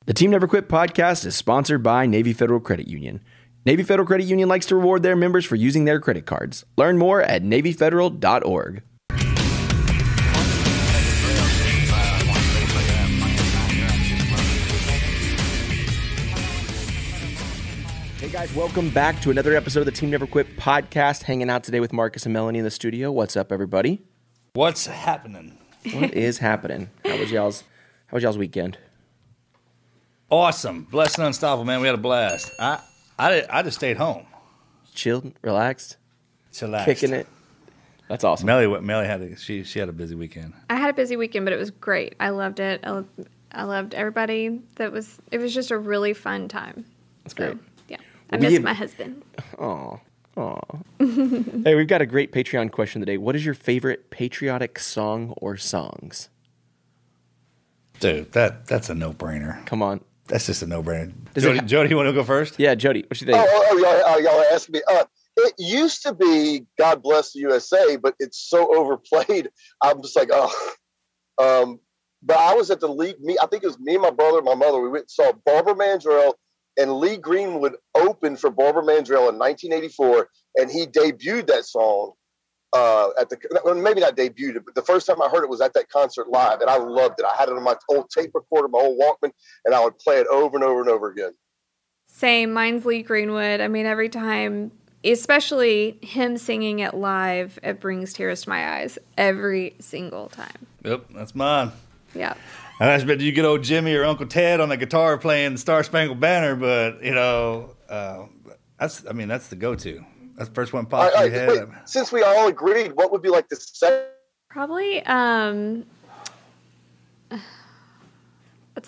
The Team Never Quit podcast is sponsored by Navy Federal Credit Union. Navy Federal Credit Union likes to reward their members for using their credit cards. Learn more at NavyFederal.org. Hey guys, welcome back to another episode of the Team Never Quit podcast. Hanging out today with Marcus and Melanie in the studio. What's up, everybody? What's happening? What is happening? How was y'all's weekend? Awesome. Blessed and unstoppable, man. We had a blast. I just stayed home. Chilled, relaxed, Chillaxed. kicking it. That's awesome. Melly had she had a busy weekend. I had a busy weekend, but it was great. I loved it. I loved everybody. It was just a really fun time. That's great. Yeah. I miss my husband. Aw. Hey, we've got a great Patreon question today. What is your favorite patriotic song or songs? Dude, that's a no-brainer. Come on. That's just a no-brainer. Jody, you want to go first? Yeah, Jody, what you think? Y'all asked me. It used to be "God Bless the USA," but it's so overplayed. I'm just like, oh. But I was at the league meet. I think it was me and my brother, and my mother. We went and saw Barbara Mandrell and Lee Greenwood open for Barbara Mandrell in 1984, and he debuted that song. Maybe not debuted it, but the first time I heard it was at that concert live, and I loved it. I had it on my old tape recorder, my old Walkman, and I would play it over and over and over again. Same. Mine's Lee Greenwood. I mean, every time, especially him singing it live, it brings tears to my eyes every single time. Yep, that's mine. Yeah. I bet you get old Jimmy or Uncle Ted on the guitar playing Star Spangled Banner, but that's the go-to. That's the first one pops in your head. Wait, since we all agreed, what would be like the second? Probably, it's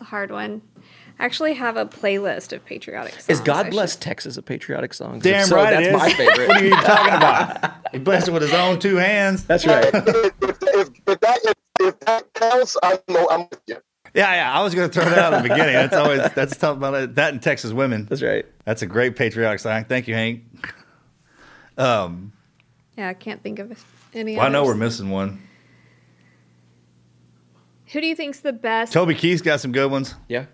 a hard one. I actually have a playlist of patriotic songs. Is God Bless Texas a patriotic song? Damn right that's it is. my favorite. What are you talking about? He blessed it with his own two hands. That's right. If that counts, I'm with you. Yeah. I was going to throw that out at the beginning. That's talking about it. That and Texas Women. That's right. That's a great patriotic song. Thank you, Hank. Yeah, I can't think of any Well, I know others. we're missing one. Who do you think's the best? Toby Keith's got some good ones. Yeah.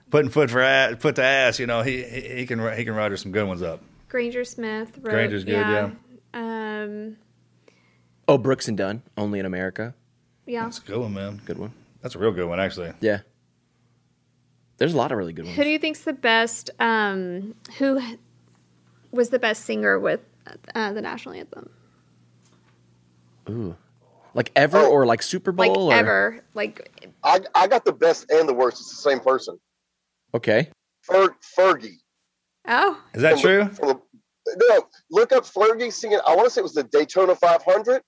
Putting foot to ass. You know, he can write her some good ones up. Granger Smith. Wrote, Granger's good, yeah. Oh, Brooks and Dunn, Only in America. Yeah. That's a good one, man. Good one. That's a real good one, actually. Yeah. There's a lot of really good ones. Who do you think's the best? Who was the best singer with the national anthem? Ooh. Like ever or like Super Bowl? Like or? ever. Like I got the best and the worst. It's the same person. Okay. Fergie. Oh. Is that true? No, look up Fergie singing. I want to say it was the Daytona 500.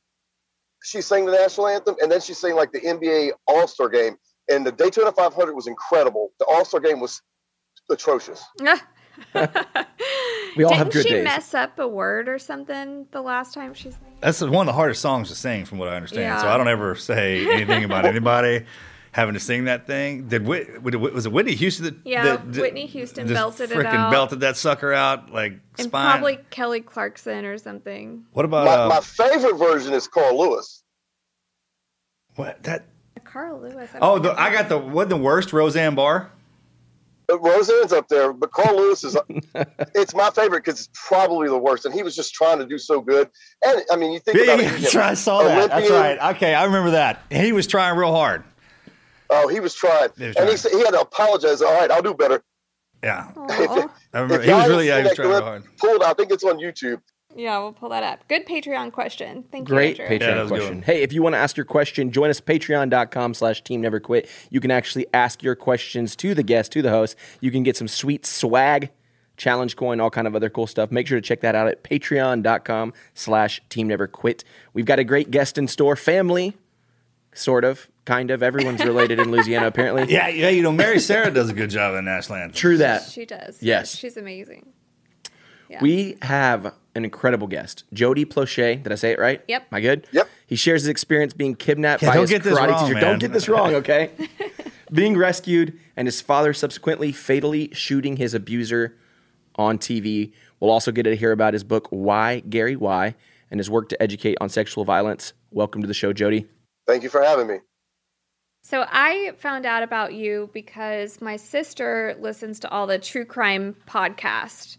She sang the national anthem, and then she sang like the NBA All-Star game. And the Daytona 500 was incredible. The All-Star game was atrocious. We all have good days. Didn't she mess up a word or something the last time she sang? That's one of the hardest songs to sing, from what I understand. Yeah. So I don't ever say anything about anybody having to sing that thing. Was it Whitney Houston? Whitney Houston belted it freaking out. belted that sucker out like And spine. probably Kelly Clarkson or something. What about My favorite version is Carl Lewis. what that? Carl Lewis. I got the worst Roseanne Barr. Roseanne's up there, but Carl Lewis is. It's my favorite because it's probably the worst, and he was just trying to do so good. And I mean, you think about it. I saw that. That's right. Okay, I remember that. He was trying real hard. Oh, he was trying, and he said he had to apologize. All right, I'll do better. Yeah, Aw. I remember. He was trying real hard. Pulled. I think it's on YouTube. Yeah, we'll pull that up. Good Patreon question. Thank you, Great Andrew. Patreon question. Hey, if you want to ask your question, join us patreon.com/teamneverquit. You can actually ask your questions to the guest, to the host. You can get some sweet swag, challenge coin, all kind of other cool stuff. Make sure to check that out at patreon.com/teamneverquit. We've got a great guest in store. Family, sort of, kind of. Everyone's related in Louisiana, apparently. Yeah. You know, Mary Sarah does a good job in national anthem. True that. She does. Yes. She's amazing. Yeah. We have an incredible guest, Jody Plauche. Did I say it right? Yep. Am I good? Yep. He shares his experience being kidnapped by don't his get this karate wrong, teacher. man. Don't get this wrong, okay? Being rescued and his father subsequently fatally shooting his abuser on TV. We'll also get to hear about his book, Why, Gary, Why, and his work to educate on sexual violence. Welcome to the show, Jody. Thank you for having me. So I found out about you because my sister listens to all the true crime podcasts,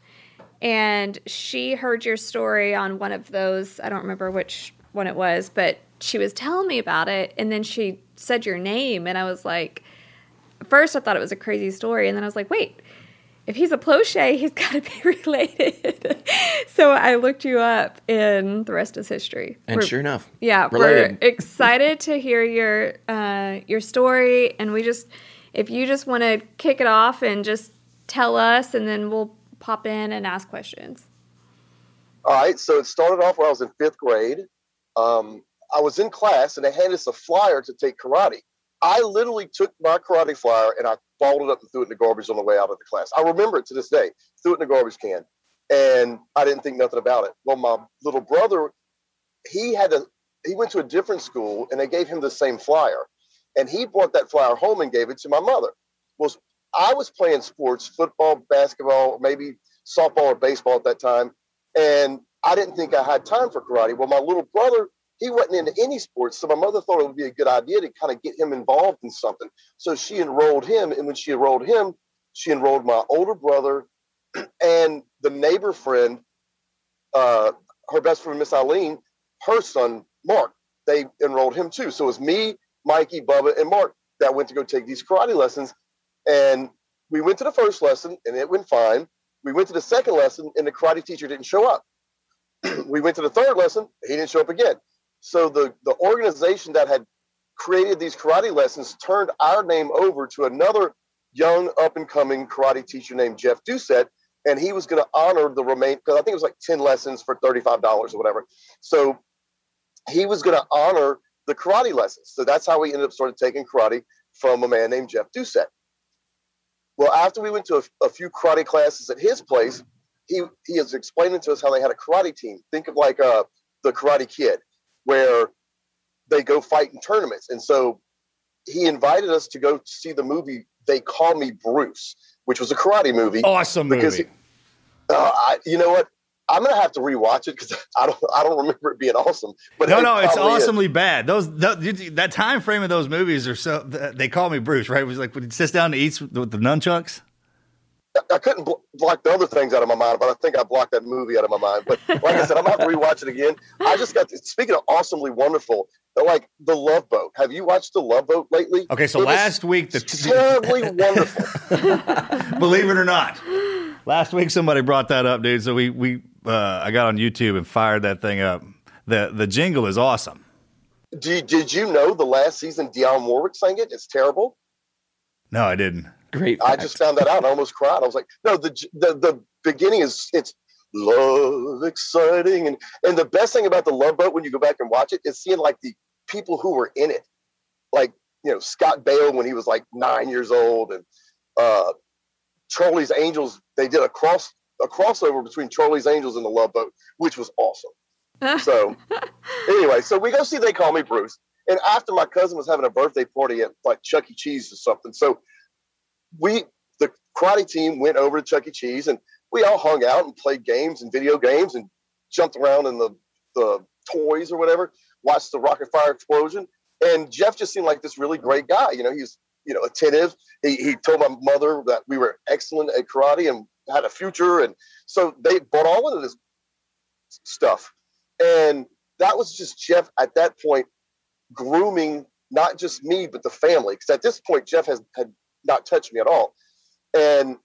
and she heard your story on one of those. I don't remember which one it was, but she was telling me about it, and then she said your name, and I was like, at first I thought it was a crazy story, and then I was like, wait, if he's a Plauche, he's got to be related. So I looked you up, and the rest is history. And sure enough, yeah, related. We're excited to hear your story, and if you just want to kick it off and just tell us, and then we'll pop in and ask questions. All right, so it started off when I was in 5th grade. I was in class, and they handed us a flyer to take karate. I literally took my karate flyer and I balled it up and threw it in the garbage on the way out of the class. I remember it to this day. Threw it in the garbage can, and I didn't think nothing about it. Well, my little brother, he went to a different school, and they gave him the same flyer, and he brought that flyer home and gave it to my mother. Well, I was playing sports, football, basketball, maybe softball or baseball at that time, and I didn't think I had time for karate. Well, my little brother, he wasn't into any sports, so my mother thought it would be a good idea to kind of get him involved in something. So she enrolled him, and when she enrolled him, she enrolled my older brother and the neighbor friend, her best friend, Miss Eileen, her son, Mark. They enrolled him too. So it was me, Mikey, Bubba, and Mark that went to go take these karate lessons. And we went to the first lesson, and it went fine. We went to the second lesson, and the karate teacher didn't show up. We went to the third lesson, he didn't show up again. So the organization that had created these karate lessons turned our name over to another young up-and-coming karate teacher named Jeff Doucette, and he was going to honor the remaining, because I think it was like 10 lessons for $35 or whatever. So he was going to honor the karate lessons. So that's how we ended up sort of taking karate from a man named Jeff Doucette. Well, after we went to a few karate classes at his place, he was explaining to us how they had a karate team. Think of like the Karate Kid, where they go fight in tournaments. And so he invited us to go see the movie They Call Me Bruce, which was a karate movie. Awesome movie. You know what? I'm gonna have to rewatch it because I don't remember it being awesome. But no, it's awesomely bad. That time frame of those movies are so. They Call Me Bruce, right? It was like when he sits down to eat with the nunchucks. I couldn't block the other things out of my mind, but I think I blocked that movie out of my mind. But like I said, I'm going to have to rewatch it again. I just speaking of awesomely wonderful, like The Love Boat. Have you watched The Love Boat lately? Okay, so last week, terribly wonderful. Believe it or not, last week somebody brought that up, dude. So I got on YouTube and fired that thing up. The jingle is awesome. Did you know the last season Dionne Warwick sang it? It's terrible. No, I didn't. Great. I just found that out. I almost cried. I was like, no, the beginning it's love, exciting. And the best thing about The Love Boat, when you go back and watch it, is seeing like the people who were in it. Like, Scott Baio when he was like 9 years old, and Charlie's Angels, they did a crossover between Charlie's Angels and The Love Boat, which was awesome. So anyway, so we go see They Call Me Bruce. And after my cousin was having a birthday party at like Chuck E. Cheese or something. So the karate team went over to Chuck E. Cheese, and we all hung out and played games and video games and jumped around in the toys or whatever, watched the rocket fire explosion. And Jeff just seemed like this really great guy. He's, attentive. He told my mother that we were excellent at karate and had a future. And so they bought all of this stuff. And that was just Jeff at that point grooming not just me, but the family. Because at this point, Jeff had not touched me at all. And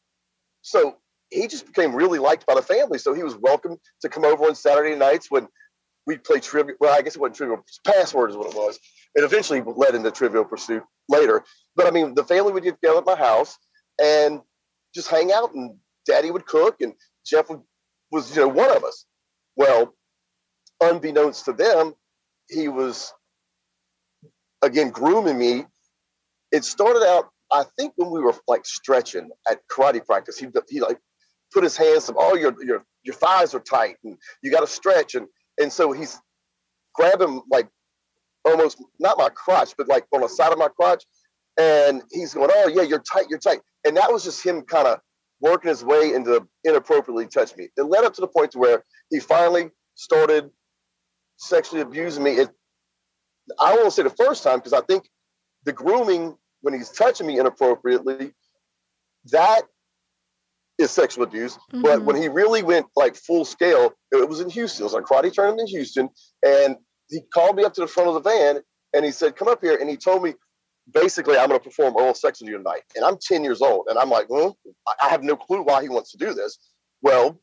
so he just became really liked by the family. So he was welcome to come over on Saturday nights when we'd play trivia. Well, I guess it wasn't Trivial Password is what it was. It eventually led into Trivial Pursuit later. But I mean, the family would get together at my house and just hang out, and Daddy would cook, and Jeff was one of us. Well, unbeknownst to them, he was, again, grooming me. It started out, I think, when we were like stretching at karate practice. He like put his hands up. Oh, your thighs are tight, and you got to stretch. And so he's grabbing like almost not my crotch, but like on the side of my crotch, and he's going, "Oh yeah, you're tight, you're tight." And that was just him kind of working his way into inappropriately touch me. It led up to the point to where he finally started sexually abusing me. I don't want to say the first time, because I think the grooming, when he's touching me inappropriately, that is sexual abuse. Mm-hmm. But when he really went like full scale, it was in Houston. It was a karate tournament in Houston. And he called me up to the front of the van and he said, come up here. And he told me, basically, I'm going to perform oral sex on you tonight. And I'm 10 years old. And I'm like, I have no clue why he wants to do this. Well,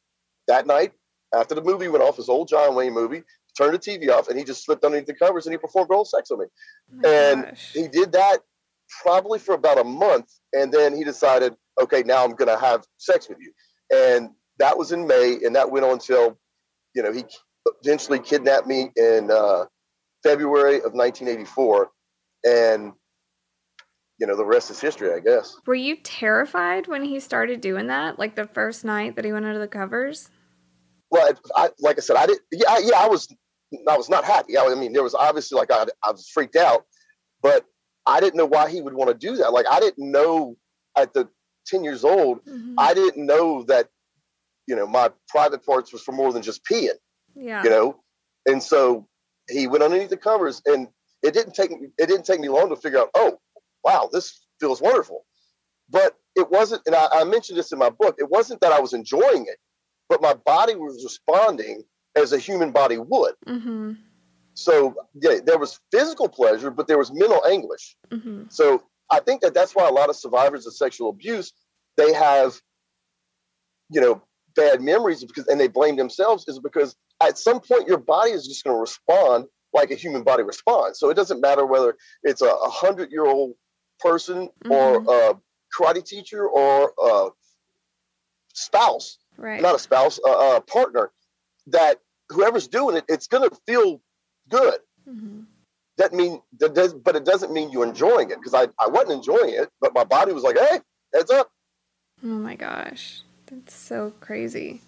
that night, after the movie went off, his old John Wayne movie, turned the TV off, and he just slipped underneath the covers and he performed oral sex on me. He did that probably for about a month. And then he decided, okay, now I'm going to have sex with you. And that was in May. And that went on until, he eventually kidnapped me in February of 1984. And, the rest is history, I guess. Were you terrified when he started doing that? Like the first night that he went under the covers? Well, like I said, I did. Yeah, I was not happy. I mean, there was obviously I was freaked out, but I didn't know why he would want to do that. Like, I didn't know at the 10 years old, mm-hmm. I didn't know that, my private parts was for more than just peeing. Yeah. And so he went underneath the covers, and it didn't take me long to figure out, oh, wow, this feels wonderful. But it wasn't, and I mentioned this in my book, it wasn't that I was enjoying it, but my body was responding as a human body would. Mm-hmm. So, yeah, there was physical pleasure, but there was mental anguish. Mm-hmm. So I think that's why a lot of survivors of sexual abuse, they have, bad memories and they blame themselves, is because at some point your body is just going to respond like a human body responds. So it doesn't matter whether it's a 100-year-old person mm-hmm. or a karate teacher or a spouse, right? Not a spouse, a partner, that whoever's doing it, it's going to feel good. Mm-hmm. But it doesn't mean you're enjoying it, because I wasn't enjoying it, but my body was like, hey, heads up. Oh my gosh, that's so crazy.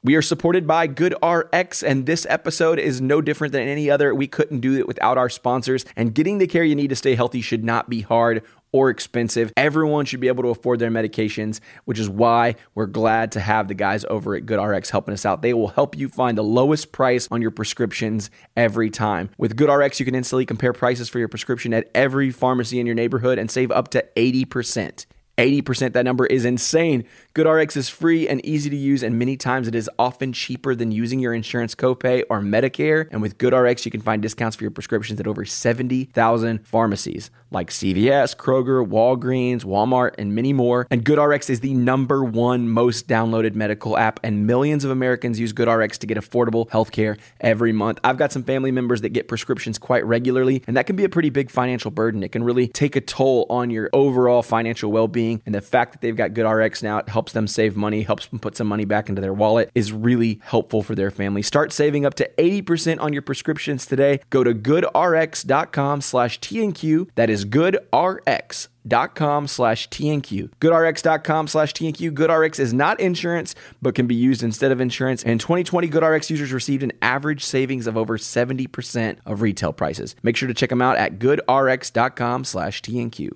We are supported by GoodRx, and this episode is no different than any other. We couldn't do it without our sponsors, and getting the care you need to stay healthy should not be hard or expensive. Everyone should be able to afford their medications, which is why we're glad to have the guys over at GoodRx helping us out. They will help you find the lowest price on your prescriptions every time. With GoodRx, you can instantly compare prices for your prescription at every pharmacy in your neighborhood and save up to 80%. 80%, that number is insane. GoodRx is free and easy to use, and many times it is often cheaper than using your insurance copay or Medicare. And with GoodRx, you can find discounts for your prescriptions at over 70,000 pharmacies like CVS, Kroger, Walgreens, Walmart, and many more. And GoodRx is the #1 most downloaded medical app, and millions of Americans use GoodRx to get affordable healthcare every month. I've got some family members that get prescriptions quite regularly, and that can be a pretty big financial burden. It can really take a toll on your overall financial well-being. And the fact that they've got GoodRx now, it helps them save money, helps them put some money back into their wallet, is really helpful for their family. Start saving up to 80% on your prescriptions today. Go to goodrx.com/TNQ. That is goodrx.com/TNQ. goodrx.com/TNQ. GoodRx is not insurance, but can be used instead of insurance. In 2020, GoodRx users received an average savings of over 70% of retail prices. Make sure to check them out at goodrx.com/TNQ.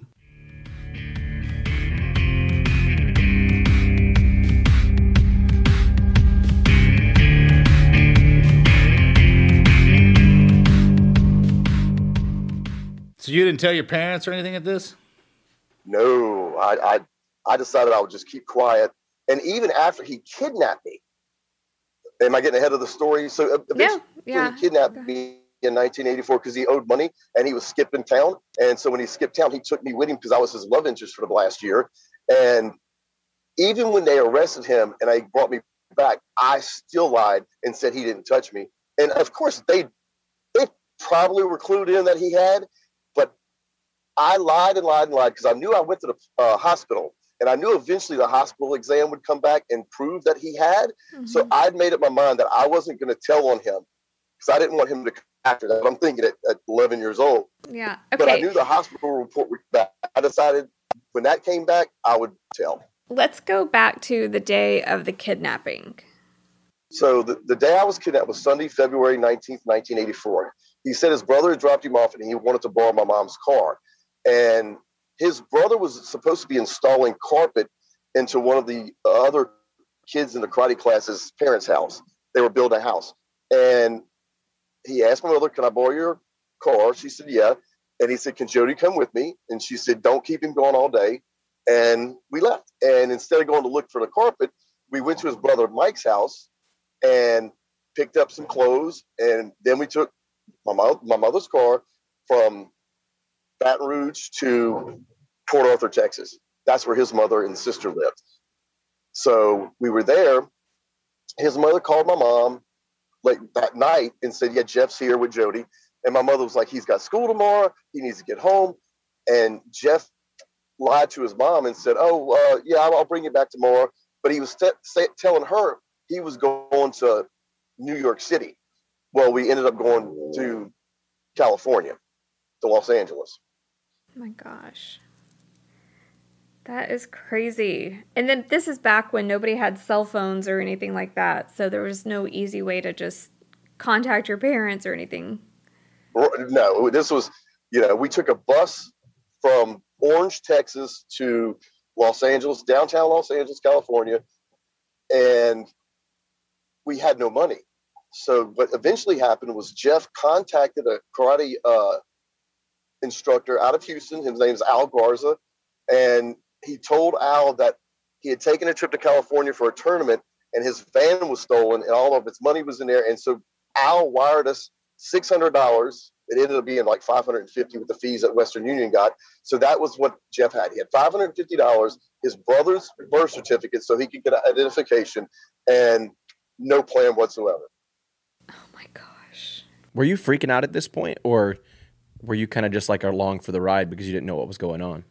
So you didn't tell your parents or anything at this? No, I decided I would just keep quiet. And even after he kidnapped me, am I getting ahead of the story? So eventually he kidnapped me in 1984 because he owed money and he was skipping town. And so when he skipped town, he took me with him because I was his love interest for the last year. And even when they arrested him and they brought me back, I still lied and said he didn't touch me. And of course, they probably were clued in that he had. But I lied and lied and lied because I knew I went to the hospital, and I knew eventually the hospital exam would come back and prove that he had. Mm-hmm. So I'd made up my mind that I wasn't going to tell on him because I didn't want him to come after that. I'm thinking at 11 years old. Yeah. Okay. But I knew the hospital report would come back. I decided when that came back, I would tell. Let's go back to the day of the kidnapping. So the day I was kidnapped was Sunday, February 19th, 1984. He said his brother had dropped him off and he wanted to borrow my mom's car. And his brother was supposed to be installing carpet into one of the other kids in the karate class's parents' house. They were building a house. And he asked my mother, can I borrow your car? She said, yeah. And he said, can Jody come with me? And she said, don't keep him going all day. And we left. And instead of going to look for the carpet, we went to his brother Mike's house and picked up some clothes. And then we took my mother's car from Baton Rouge to Port Arthur, Texas. That's where his mother and sister lived. So we were there. His mother called my mom like that night and said, yeah, Jeff's here with Jody. And my mother was like, he's got school tomorrow. He needs to get home. And Jeff lied to his mom and said, yeah, I'll bring you back tomorrow. But he was telling her he was going to New York City. Well, we ended up going to California, to Los Angeles. Oh my gosh. That is crazy. And then this is back when nobody had cell phones or anything like that. So there was no easy way to just contact your parents or anything. No, this was, we took a bus from Orange, Texas to Los Angeles, downtown Los Angeles, California. And we had no money. So what eventually happened was Jeff contacted a karate instructor out of Houston. His name is Al Garza. And he told Al that he had taken a trip to California for a tournament and his van was stolen and all of its money was in there. And so Al wired us $600. It ended up being like $550 with the fees that Western Union got. So that was what Jeff had. He had $550, his brother's birth certificate so he could get an identification, and no plan whatsoever. Oh my gosh. Were you freaking out at this point, or were you kind of just like along for the ride because you didn't know what was going on?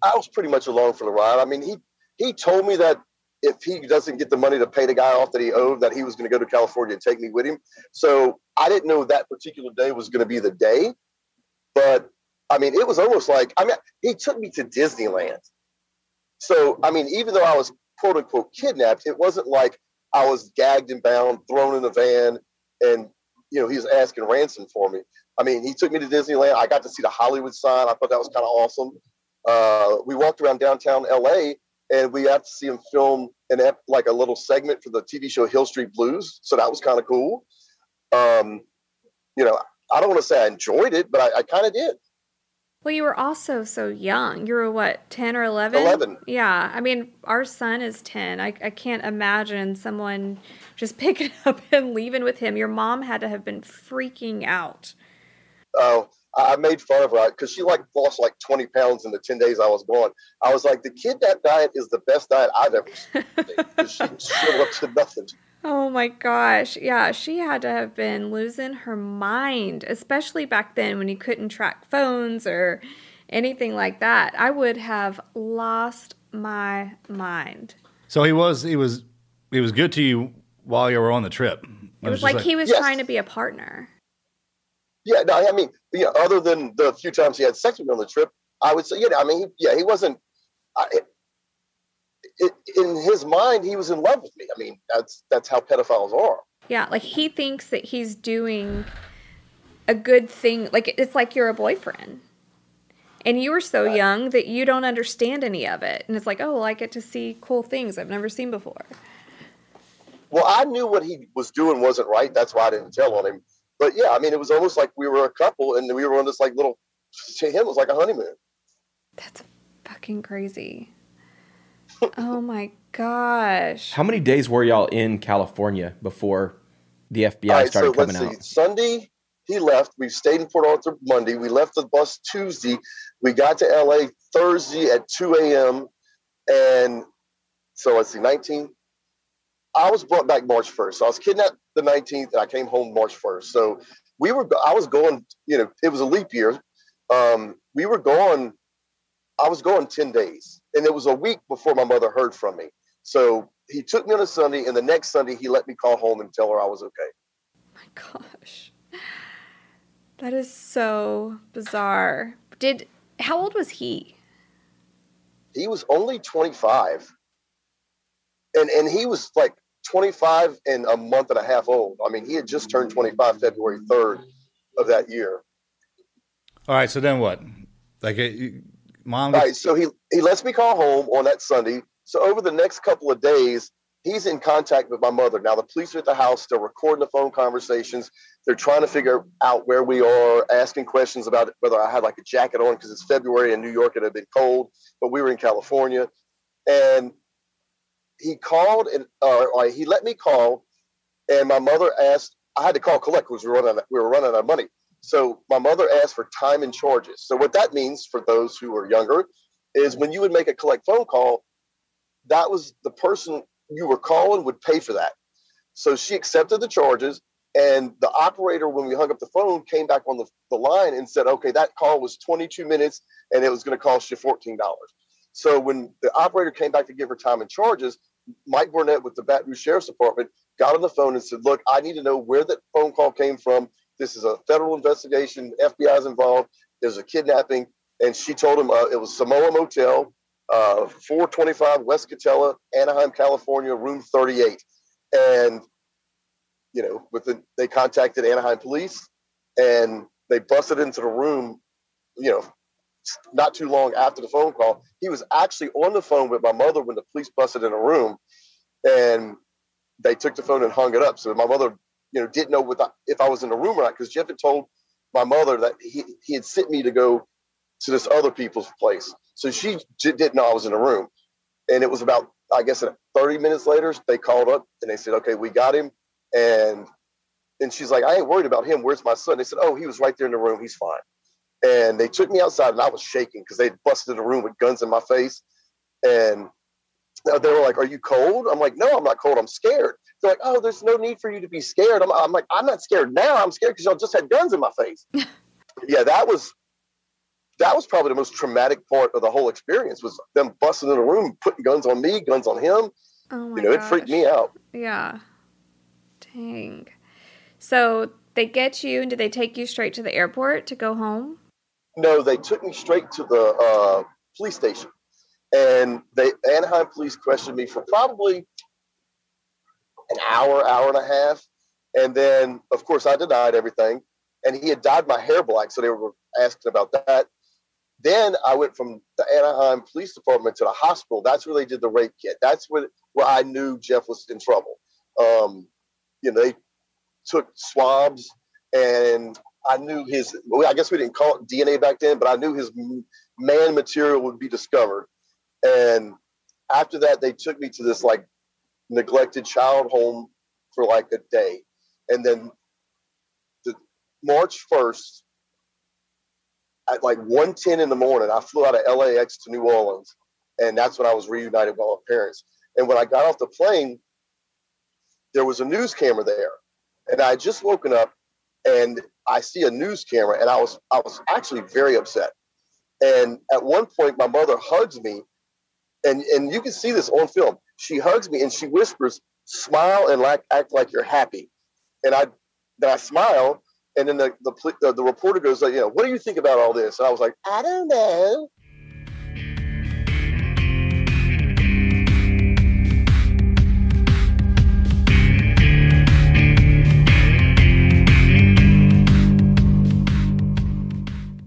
I was pretty much along for the ride. I mean, he told me that if he doesn't get the money to pay the guy off that he owed, that he was going to go to California and take me with him. So I didn't know that particular day was going to be the day. But, I mean, it was almost like, he took me to Disneyland. So, I mean, even though I was quote unquote kidnapped, it wasn't like I was gagged and bound, thrown in a van, and, he was asking ransom for me. I mean, he took me to Disneyland. I got to see the Hollywood sign. I thought that was kind of awesome. We walked around downtown LA, and we got to see him film like a little segment for the TV show Hill Street Blues. So that was kind of cool. I don't want to say I enjoyed it, but I kind of did. Well, you were also so young. You were what, 10 or 11? 11. Yeah. I mean, our son is 10. I can't imagine someone just picking up and leaving with him. Your mom had to have been freaking out. Oh, I made fun of her because she lost 20 pounds in the 10 days I was gone. I was like, the kidnap diet is the best diet I've ever seen. She showed up to nothing. Oh my gosh. Yeah, she had to have been losing her mind, especially back then when you couldn't track phones or anything like that. I would have lost my mind. So he was good to you while you were on the trip. It was like he was trying to be a partner. Yeah, no, I mean, other than the few times he had sex with me on the trip, I would say, he wasn't, in his mind, he was in love with me. I mean, that's how pedophiles are. Yeah, like he thinks that he's doing a good thing. Like, it's like you're a boyfriend. And you were so young that you don't understand any of it. And it's like, oh, well, I get to see cool things I've never seen before. Well, I knew what he was doing wasn't right. That's why I didn't tell on him. But yeah, I mean, it was almost like we were a couple and we were on this to him, it was like a honeymoon. That's fucking crazy. Oh my gosh. How many days were y'all in California before the FBI started coming out? Sunday, he left. We stayed in Port Arthur Monday. We left the bus Tuesday. We got to LA Thursday at 2 a.m. And so let's see, 19. I was brought back March 1st. So I was kidnapped the 19th and I came home March 1st. So I was going, it was a leap year. I was going 10 days and it was a week before my mother heard from me. So he took me on a Sunday and the next Sunday he let me call home and tell her I was okay. Oh my gosh. That is so bizarre. How old was he? He was only 25. And he was 25 and a month and a half old. I mean, he had just turned 25 February 3rd of that year. All right, so then what? Mom. Right. So he lets me call home on that Sunday. So over the next couple of days, he's in contact with my mother. Now the police are at the house. They're recording the phone conversations. They're trying to figure out where we are, asking questions about whether I had like a jacket on because it's February in New York. It had been cold, but we were in California. And he called and he let me call. And my mother asked, I had to call collect because we were running out of money. So my mother asked for time and charges. So what that means for those who are younger is when you would make a collect phone call, that was the person you were calling would pay for that. So she accepted the charges, and the operator, when we hung up the phone, came back on the line and said, okay, that call was 22 minutes and it was going to cost you $14. So when the operator came back to give her time and charges, Mike Burnett with the Baton Rouge Sheriff's Department got on the phone and said, look, I need to know where that phone call came from. This is a federal investigation. FBI is involved. There's a kidnapping. And she told him it was Samoa Motel, 425 West Catella, Anaheim, California, room 38. And, they contacted Anaheim police and they busted into the room, not too long after the phone call. He was actually on the phone with my mother when the police busted in the room, and they took the phone and hung it up. So my mother, didn't know if I was in the room or not, because Jeff had told my mother that he had sent me to go to this other people's place. So she didn't know I was in the room. And it was about, I guess, 30 minutes later, they called up and they said, okay, we got him. And she's like, I ain't worried about him. Where's my son? They said, oh, he was right there in the room. He's fine. And they took me outside and I was shaking because they busted in the room with guns in my face. And they were like, are you cold? I'm like, no, I'm not cold. I'm scared. They're like, oh, there's no need for you to be scared. I'm like, I'm not scared now. I'm scared because y'all just had guns in my face. Yeah, that was probably the most traumatic part of the whole experience, was them busting in the room, putting guns on me, guns on him. Oh my gosh. It freaked me out. Yeah. Dang. So they get you, and did they take you straight to the airport to go home? No, they took me straight to the police station. And Anaheim police questioned me for probably an hour and a half. And then, of course, I denied everything. And he had dyed my hair black, so they were asking about that. Then I went from the Anaheim Police Department to the hospital. That's where they did the rape kit. That's where I knew Jeff was in trouble. They took swabs, and I knew I guess we didn't call it DNA back then, but I knew his man material would be discovered. And after that, they took me to this like neglected child home for like a day. And then March 1st, at like 1:10 in the morning, I flew out of LAX to New Orleans. And that's when I was reunited with my parents. And when I got off the plane, there was a news camera there. And I had just woken up and I see a news camera, and I was actually very upset. And at one point, my mother hugs me, and you can see this on film. She hugs me and she whispers, smile and act like you're happy. And I smile. And then the reporter goes, like, what do you think about all this? And I was like, I don't know.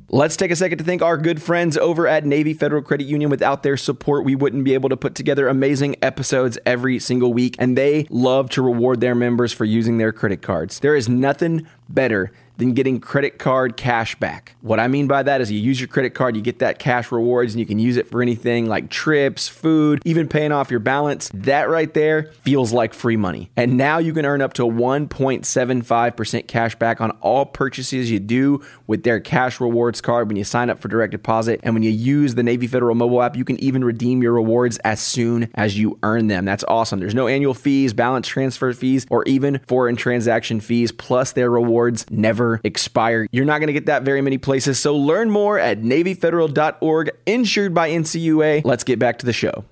Let's take a second to thank our good friends over at Navy Federal Credit Union. Without their support, we wouldn't be able to put together amazing episodes every single week, and they love to reward their members for using their credit cards. There is nothing better than getting credit card cash back. What I mean by that is you use your credit card, you get that cash rewards, and you can use it for anything like trips, food, even paying off your balance. That right there feels like free money. And now you can earn up to 1.75% cash back on all purchases you do with their cash rewards card when you sign up for direct deposit. And when you use the Navy Federal mobile app, you can even redeem your rewards as soon as you earn them. That's awesome. There's no annual fees, balance transfer fees, or even foreign transaction fees. Plus, their rewards never expire. You're not going to get that very many places. So learn more at NavyFederal.org, insured by NCUA. Let's get back to the show.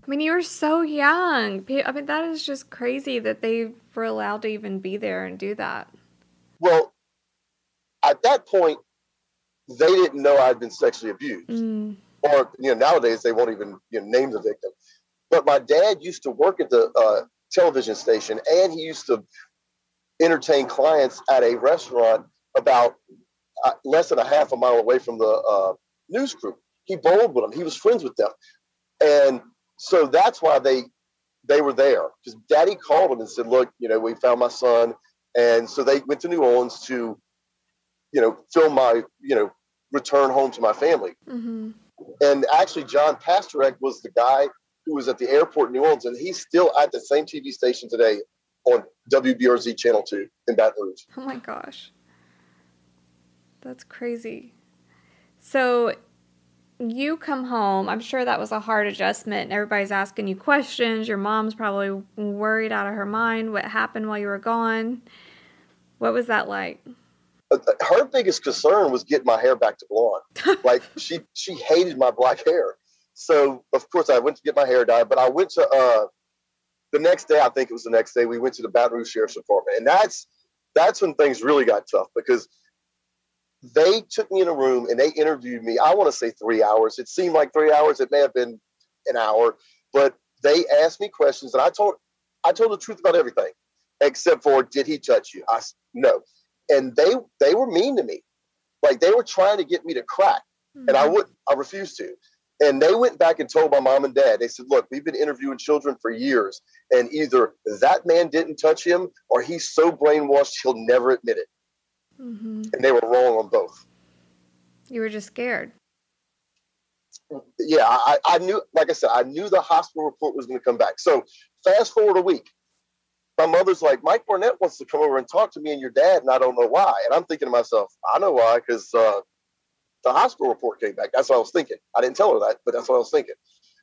I mean, you were so young. I mean, that is just crazy that they were allowed to even be there and do that. Well, at that point, they didn't know I'd been sexually abused. or nowadays they won't even name the victim. But my dad used to work at the television station, and he used to entertain clients at a restaurant about less than a half a mile away from the news crew. He bowled with them. He was friends with them, and so that's why they were there, because Daddy called them and said, "Look, we found my son," and so they went to New Orleans to, film my, return home to my family. Mm-hmm. And actually, John Pastorek was the guy who was at the airport in New Orleans, and he's still at the same TV station today on WBRZ Channel 2 in Baton Rouge. Oh my gosh. That's crazy. So you come home. I'm sure that was a hard adjustment. Everybody's asking you questions. Your mom's probably worried out of her mind. What happened while you were gone? What was that like? Her biggest concern was getting my hair back to blonde. Like she hated my black hair. So of course I went to get my hair dyed, but I went to the next day, I think it was the next day, we went to the Baton Rouge Sheriff's Department. And that's when things really got tough, because they took me in a room and they interviewed me. I want to say 3 hours. It seemed like 3 hours. It may have been an hour, but they asked me questions, and I told the truth about everything, except for, did he touch you? No. And they were mean to me. Like, they were trying to get me to crack, and I refused to. And they went back and told my mom and dad. They said, "Look, we've been interviewing children for years, and either that man didn't touch him, or he's so brainwashed he'll never admit it." Mm-hmm. And they were wrong on both. You were just scared. Yeah, I knew, like I said, I knew the hospital report was going to come back. So fast forward a week. My mother's like, "Mike Barnett wants to come over and talk to me and your dad, and I don't know why." And I'm thinking to myself, I know why, because the hospital report came back. That's what I was thinking. I didn't tell her that, but that's what I was thinking.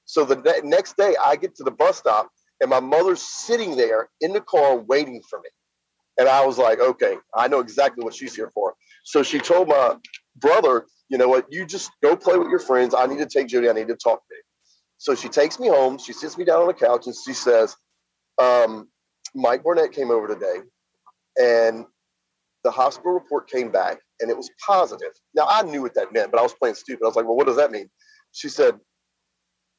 So the next day, I get to the bus stop, and my mother's sitting there in the car waiting for me. And I was like, okay, I know exactly what she's here for. So she told my brother, "You know what, you just go play with your friends. I need to take Jody. I need to talk to you." So she takes me home. She sits me down on the couch, and she says, "Mike Barnett came over today, and the hospital report came back, and it was positive." Now, I knew what that meant, but I was playing stupid. I was like, "Well, what does that mean?" She said,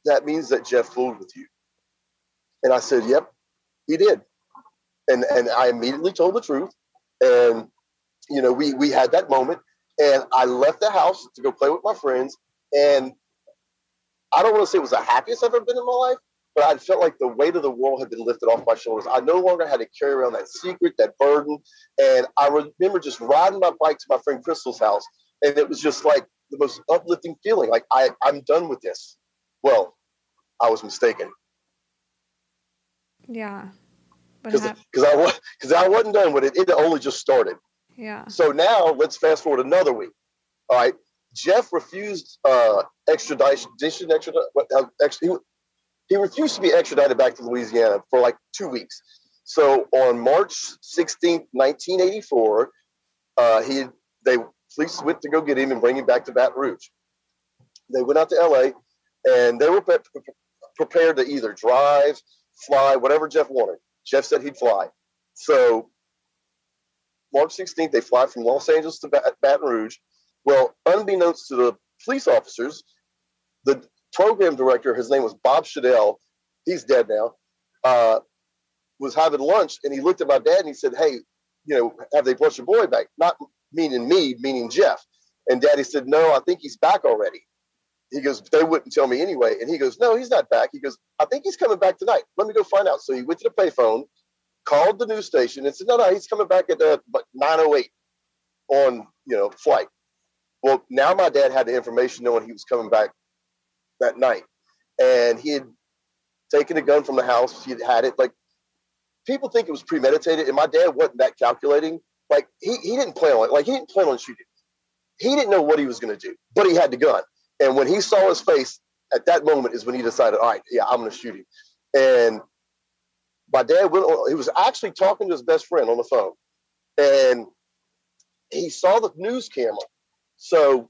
"That means that Jeff fooled with you." And I said, "Yep, he did." And I immediately told the truth. And, we had that moment. And I left the house to go play with my friends. And I don't want to say it was the happiest I've ever been in my life, but I felt like the weight of the world had been lifted off my shoulders. I no longer had to carry around that secret, that burden. And I remember just riding my bike to my friend Crystal's house. And it was just like the most uplifting feeling. Like, I'm done with this. Well, I was mistaken. Yeah. Because I wasn't done with it. It only just started. Yeah. So now let's fast forward another week. All right. Jeff refused extradition. He refused to be extradited back to Louisiana for like 2 weeks. So on March 16th, 1984, police went to go get him and bring him back to Baton Rouge. They went out to LA, and they were prepared to either drive, fly, whatever Jeff wanted. Jeff said he'd fly. So March 16th, they fly from Los Angeles to Baton Rouge. Well, unbeknownst to the police officers, the program director, his name was Bob Shadell, he's dead now, was having lunch, and he looked at my dad and he said, "Hey, have they brought your boy back?" Not meaning me, meaning Jeff. And Daddy said, "No, I think he's back already." He goes, "They wouldn't tell me anyway." And he goes, "No, he's not back." He goes, "I think he's coming back tonight. Let me go find out." So he went to the payphone, called the news station, and said, No, he's coming back at 9:08 on, flight. Well, now my dad had the information knowing he was coming back that night. And he had taken a gun from the house. He had it. Like, people think it was premeditated, and my dad wasn't that calculating. Like, he didn't plan on it. Like, he didn't plan on shooting. He didn't know what he was going to do, but he had the gun. And when he saw his face, at that moment is when he decided, all right, yeah, I'm going to shoot him. And my dad he was actually talking to his best friend on the phone, and he saw the news camera. So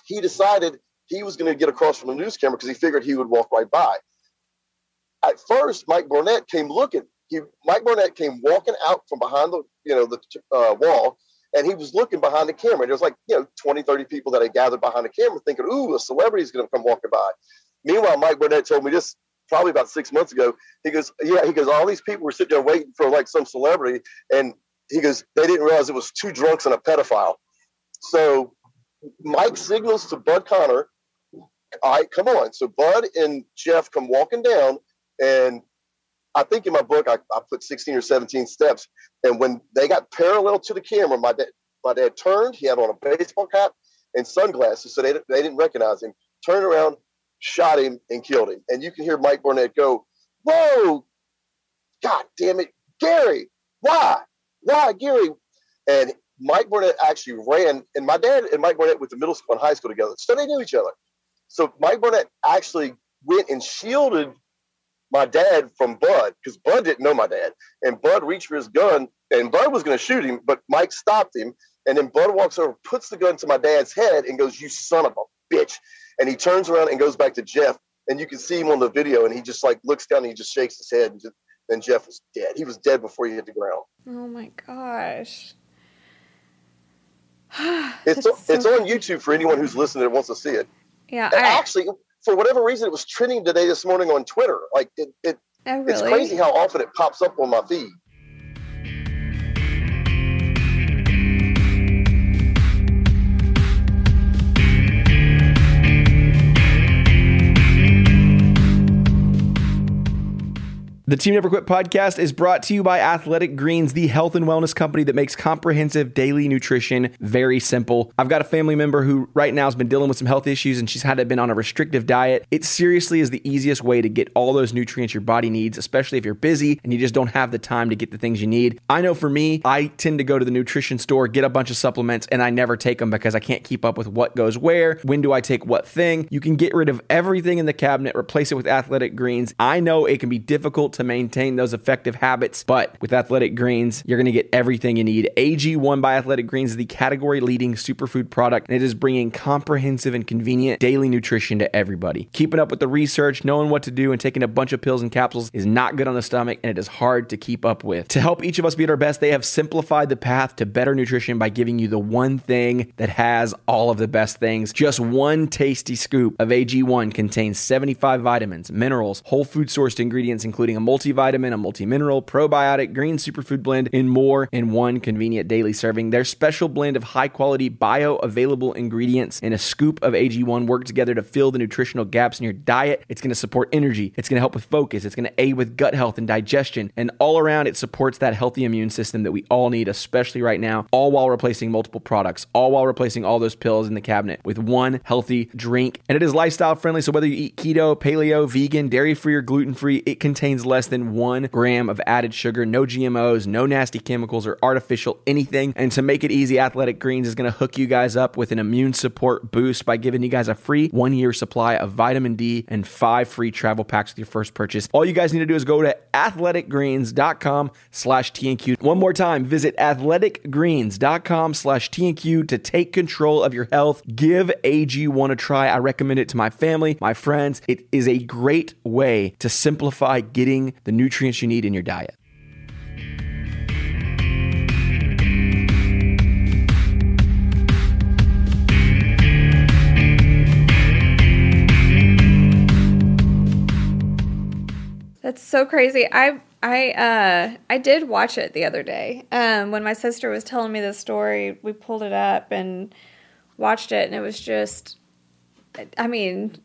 he decided he was going to get across from the news camera because he figured he would walk right by. At first, Mike Barnett came looking. Mike Barnett came walking out from behind the wall, And he was looking behind the camera. There was like, 20, 30 people that had gathered behind the camera thinking, ooh, a celebrity's going to come walking by. Meanwhile, Mike Burnett told me this probably about 6 months ago. He goes, all these people were sitting there waiting for like some celebrity. And he goes, they didn't realize it was two drunks and a pedophile. So Mike signals to Bud Connor, all right, come on. So Bud and Jeff come walking down, and I think in my book, I put 16 or 17 steps. And when they got parallel to the camera, my dad turned. He had on a baseball cap and sunglasses, so they didn't recognize him. Turned around, shot him, and killed him. And you can hear Mike Burnett go, whoa, God damn it, Gary, why? Why, Gary? And Mike Burnett actually ran, and my dad and Mike Burnett went to middle school and high school together, so they knew each other. So Mike Burnett actually went and shielded my dad from Bud, because Bud didn't know my dad. And Bud reached for his gun, and Bud was going to shoot him, but Mike stopped him. And then Bud walks over, puts the gun to my dad's head, and goes, you son of a bitch. And he turns around and goes back to Jeff. And you can see him on the video, and he just like looks down and he just shakes his head. And Jeff was dead. He was dead before he hit the ground. Oh my gosh. It's on YouTube for anyone who's listening that wants to see it. Yeah. Actually, for whatever reason, it was trending today this morning on Twitter. Like Oh, really? It's crazy how often it pops up on my feed. The Team Never Quit podcast is brought to you by Athletic Greens, the health and wellness company that makes comprehensive daily nutrition very simple. I've got a family member who right now has been dealing with some health issues, and she's had to been on a restrictive diet. It seriously is the easiest way to get all those nutrients your body needs, especially if you're busy and you just don't have the time to get the things you need. I know for me, I tend to go to the nutrition store, get a bunch of supplements, and I never take them because I can't keep up with what goes where. When do I take what thing? You can get rid of everything in the cabinet, replace it with Athletic Greens. I know it can be difficult to maintain those effective habits, but with Athletic Greens, you're going to get everything you need. AG1 by Athletic Greens is the category-leading superfood product, and it is bringing comprehensive and convenient daily nutrition to everybody. Keeping up with the research, knowing what to do, and taking a bunch of pills and capsules is not good on the stomach, and it is hard to keep up with. To help each of us be at our best, they have simplified the path to better nutrition by giving you the one thing that has all of the best things. Just one tasty scoop of AG1 contains 75 vitamins, minerals, whole food sourced ingredients, including a multivitamin, a multimineral, probiotic, green superfood blend, and more in one convenient daily serving. Their special blend of high-quality, bioavailable ingredients and a scoop of AG1 work together to fill the nutritional gaps in your diet. It's going to support energy. It's going to help with focus. It's going to aid with gut health and digestion. And all around, it supports that healthy immune system that we all need, especially right now, all while replacing multiple products, all while replacing all those pills in the cabinet with one healthy drink. And it is lifestyle friendly, so whether you eat keto, paleo, vegan, dairy-free, or gluten-free, it contains less than 1 gram of added sugar, no GMOs, no nasty chemicals or artificial anything. And to make it easy, Athletic Greens is going to hook you guys up with an immune support boost by giving you guys a free 1-year supply of vitamin D and 5 free travel packs with your first purchase. All you guys need to do is go to athleticgreens.com/TNQ. One more time, visit athleticgreens.com/TNQ to take control of your health. Give AG1 a try. I recommend it to my family, my friends. It is a great way to simplify getting the nutrients you need in your diet. That's so crazy. I did watch it the other day. When my sister was telling me the story, we pulled it up and watched it, and it was just, I mean,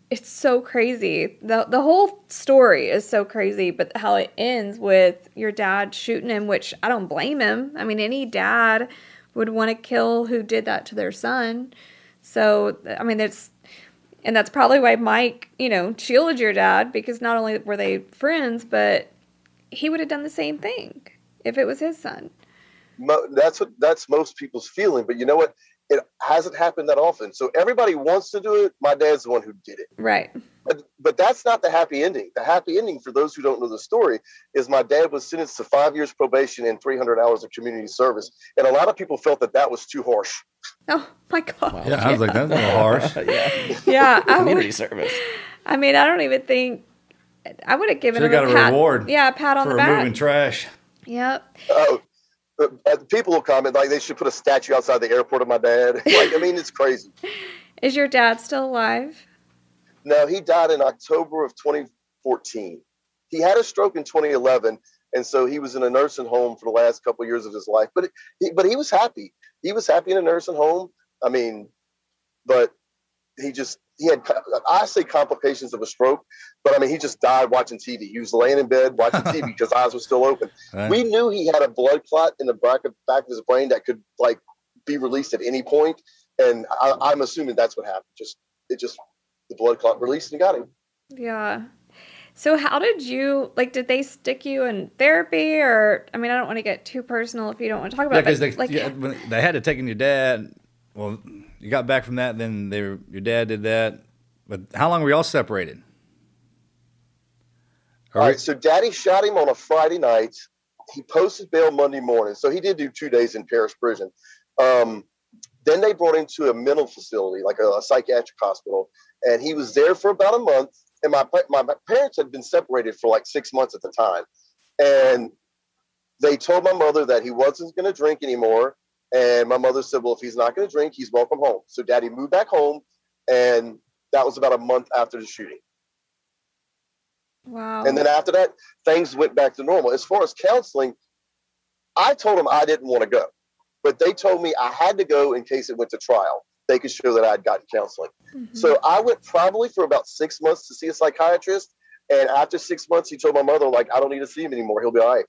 it's so crazy. The whole story is so crazy, but how it ends with your dad shooting him, which I don't blame him. I mean, any dad would want to kill who did that to their son. So, I mean, that's probably why Mike, shielded your dad, because not only were they friends, but he would have done the same thing if it was his son. That's most people's feeling, but you know what? It hasn't happened that often. So everybody wants to do it. My dad's the one who did it. Right. But that's not the happy ending. The happy ending, for those who don't know the story, is my dad was sentenced to 5 years probation and 300 hours of community service. And a lot of people felt that was too harsh. Oh, my God. Wow. Yeah, I was like, that's a little harsh. Yeah. Community service. I mean, I don't even think I would have given him a reward. Yeah, a pat on the back. For removing trash. Yep. People will comment like they should put a statue outside the airport of my dad. Like, I mean, it's crazy. Is your dad still alive? No, he died in October of 2014. He had a stroke in 2011, and so he was in a nursing home for the last couple of years of his life. But he was happy. He was happy in a nursing home. I mean, but he had, I say, complications of a stroke, but I mean, he just died watching TV. He was laying in bed watching TV because eyes were still open. Right. We knew he had a blood clot in the back of his brain that could like be released at any point, and I'm assuming that's what happened. The blood clot released and got him. Yeah. So how did you, like, did they stick you in therapy, or, I mean, I don't want to get too personal if you don't want to talk about it. When they had to take in your dad. Well, you got back from that, then your dad did that. But how long were y'all separated? All right, so Daddy shot him on a Friday night. He posted bail Monday morning, so he did do 2 days in Parish prison. Then they brought him to a mental facility, like a psychiatric hospital, and he was there for about a month. And my parents had been separated for like 6 months at the time, and they told my mother that he wasn't going to drink anymore. And my mother said, well, if he's not going to drink, he's welcome home. So Daddy moved back home, and that was about a month after the shooting. Wow. And then after that, things went back to normal. As far as counseling, I told them I didn't want to go, but they told me I had to go in case it went to trial. They could show that I'd gotten counseling. Mm-hmm. So I went probably for about 6 months to see a psychiatrist. And after 6 months, he told my mother, like, I don't need to see him anymore. He'll be all right.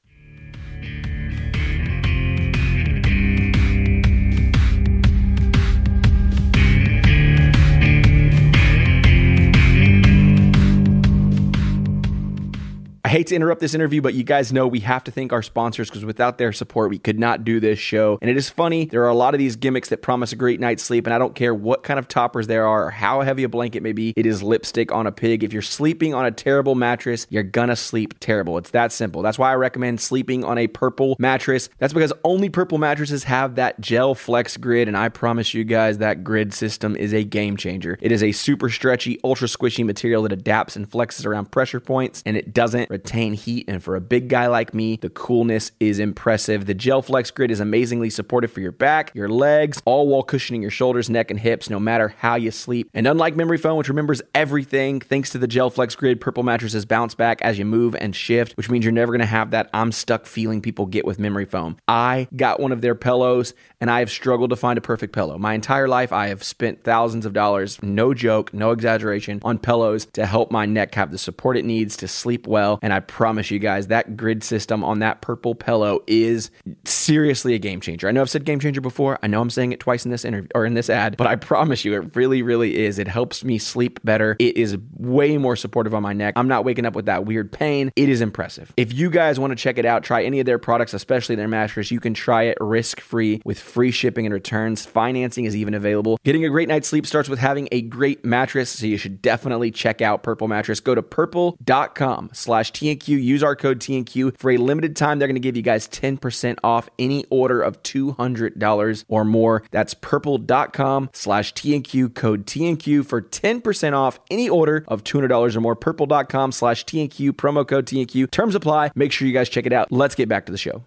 I hate to interrupt this interview, but you guys know we have to thank our sponsors because without their support, we could not do this show. And it is funny, there are a lot of these gimmicks that promise a great night's sleep, and I don't care what kind of toppers there are or how heavy a blanket may be, it is lipstick on a pig. If you're sleeping on a terrible mattress, you're gonna sleep terrible. It's that simple. That's why I recommend sleeping on a Purple mattress. That's because only Purple mattresses have that gel flex grid, and I promise you guys that grid system is a game changer. It is a super stretchy, ultra squishy material that adapts and flexes around pressure points, and it doesn't retain heat, and for a big guy like me, the coolness is impressive. The Gel Flex Grid is amazingly supportive for your back, your legs, all while cushioning your shoulders, neck, and hips, no matter how you sleep. And unlike memory foam, which remembers everything, thanks to the Gel Flex Grid, Purple mattresses bounce back as you move and shift, which means you're never going to have that I'm stuck feeling people get with memory foam. I got one of their pillows, and I have struggled to find a perfect pillow. My entire life, I have spent thousands of dollars, no joke, no exaggeration, on pillows to help my neck have the support it needs to sleep well, and I promise you guys, that grid system on that Purple pillow is seriously a game changer. I know I've said game changer before. I know I'm saying it twice in this interview or in this ad, but I promise you, it really, really is. It helps me sleep better. It is way more supportive on my neck. I'm not waking up with that weird pain. It is impressive. If you guys want to check it out, try any of their products, especially their mattress. You can try it risk-free with free shipping and returns. Financing is even available. Getting a great night's sleep starts with having a great mattress, so you should definitely check out Purple mattress. Go to purple.com/TNQ. Use our code TNQ. For a limited time, they're going to give you guys 10% off any order of $200 or more. That's purple.com/TNQ, code TNQ for 10% off any order of $200 or more. Purple.com/TNQ, promo code TNQ. Terms apply. Make sure you guys check it out. Let's get back to the show.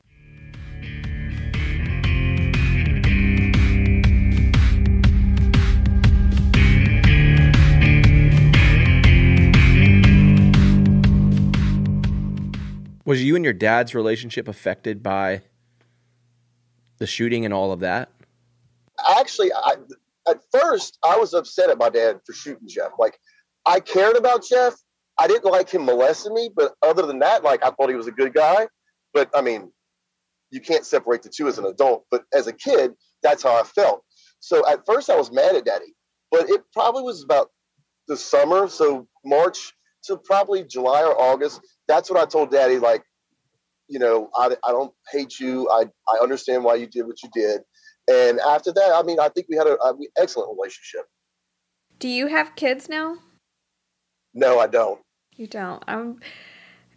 Was you and your dad's relationship affected by the shooting and all of that? Actually, at first, I was upset at my dad for shooting Jeff. Like, I cared about Jeff. I didn't like him molesting me, but other than that, like, I thought he was a good guy. But, I mean, you can't separate the two as an adult. But as a kid, that's how I felt. So at first, I was mad at Daddy. But it probably was about the summer, so March to probably July or August. That's when I told Daddy, like, you know, I don't hate you. I understand why you did what you did. And after that, I mean, I think we had an excellent relationship. Do you have kids now? No, I don't. You don't. I'd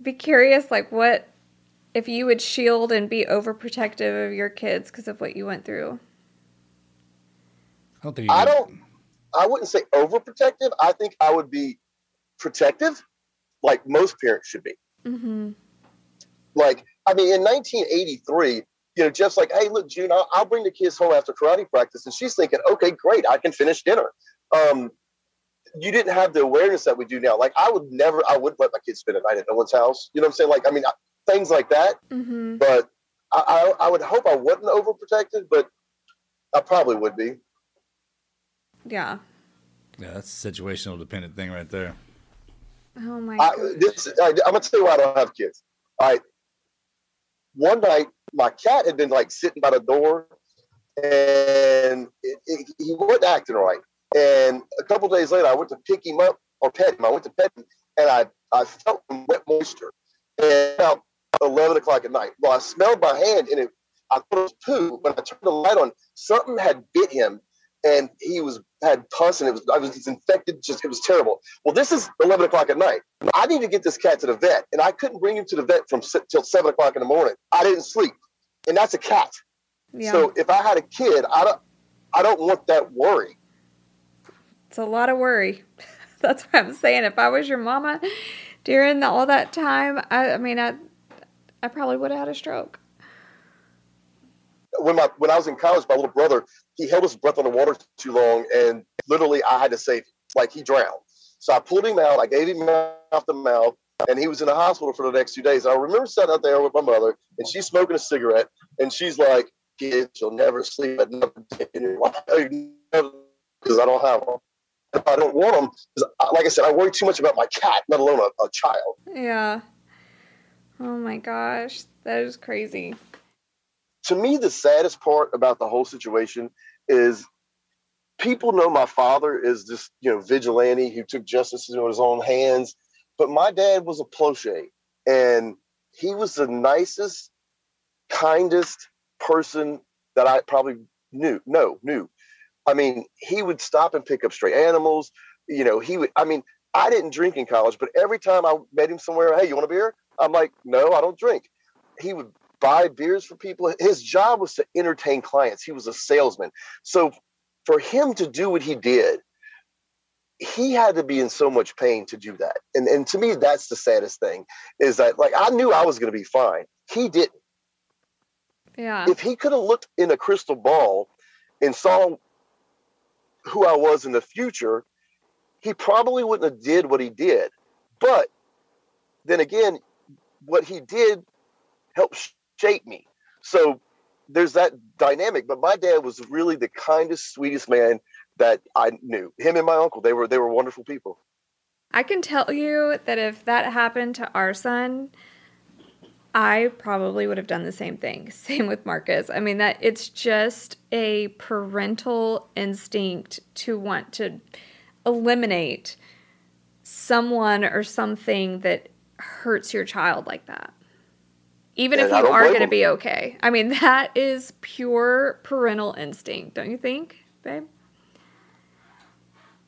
be curious, like, what if you would shield and be overprotective of your kids because of what you went through? I wouldn't say overprotective. I think I would be protective, like most parents should be. Mm-hmm. Like, I mean, in 1983, Jeff's like, hey, look, June, I'll bring the kids home after karate practice. And she's thinking, okay, great, I can finish dinner. You didn't have the awareness that we do now. Like, I wouldn't let my kids spend a night at no one's house. You know what I'm saying? Like, I mean, things like that. Mm-hmm. But I would hope I wasn't overprotected, but I probably would be. Yeah. Yeah, that's a situational dependent thing right there. Oh my God. I'm going to tell you why I don't have kids. One night, my cat had been like sitting by the door, and he wasn't acting right. And a couple days later, I went to pick him up or pet him. I went to pet him, and I felt wet moisture. And about 11 o'clock at night, well, I smelled my hand, and I thought it was poo. When I turned the light on, something had bit him, and he had pus, and I was infected. It was terrible. Well, this is 11 o'clock at night. I need to get this cat to the vet, and I couldn't bring him to the vet till 7 o'clock in the morning. I didn't sleep, and that's a cat. Yeah. So if I had a kid, I don't want that worry. It's a lot of worry. That's what I'm saying. If I was your mama during all that time, I probably would have had a stroke. When I was in college, my little brother, he held his breath on the water too long, and literally I had to save him. Like, he drowned. So I pulled him out. I gave him mouth to mouth, and he was in the hospital for the next 2 days. And I remember sitting out there with my mother, and she's smoking a cigarette, and she's like, "Kids, you'll never sleep at night in your life because I don't have them. If I don't want them, like I said, I worry too much about my cat, let alone a child." Yeah. Oh my gosh, that is crazy. To me, the saddest part about the whole situation is people know my father is this, vigilante who took justice into his own hands. But my dad was a Plauche, and he was the nicest, kindest person that I probably knew. I mean, he would stop and pick up stray animals. I didn't drink in college, but every time I met him somewhere, "Hey, you want a beer?" I'm like, "No, I don't drink." He would buy beers for people. His job was to entertain clients. He was a salesman. So for him to do what he did, he had to be in so much pain to do that. And to me, that's the saddest thing, is that, like, I knew I was going to be fine. He didn't. Yeah. If he could have looked in a crystal ball and saw who I was in the future, he probably wouldn't have did what he did. But then again, what he did helped shape me. So there's that dynamic. But my dad was really the kindest, sweetest man that I knew. Him and my uncle, they were wonderful people. I can tell you that if that happened to our son, I probably would have done the same thing. Same with Marcus. I mean, that it's just a parental instinct to want to eliminate someone or something that hurts your child like that. Even if you are going to be okay. I mean, that is pure parental instinct, don't you think, babe?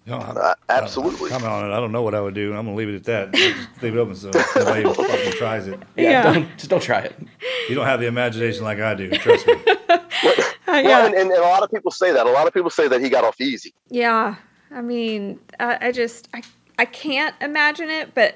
No, absolutely. Comment on it. I don't know what I would do. I'm going to leave it at that. Just leave it open so nobody fucking tries it. Yeah. Don't try it. You don't have the imagination like I do. Trust me. Well, and a lot of people say that. A lot of people say that he got off easy. Yeah. I mean, I can't imagine it, but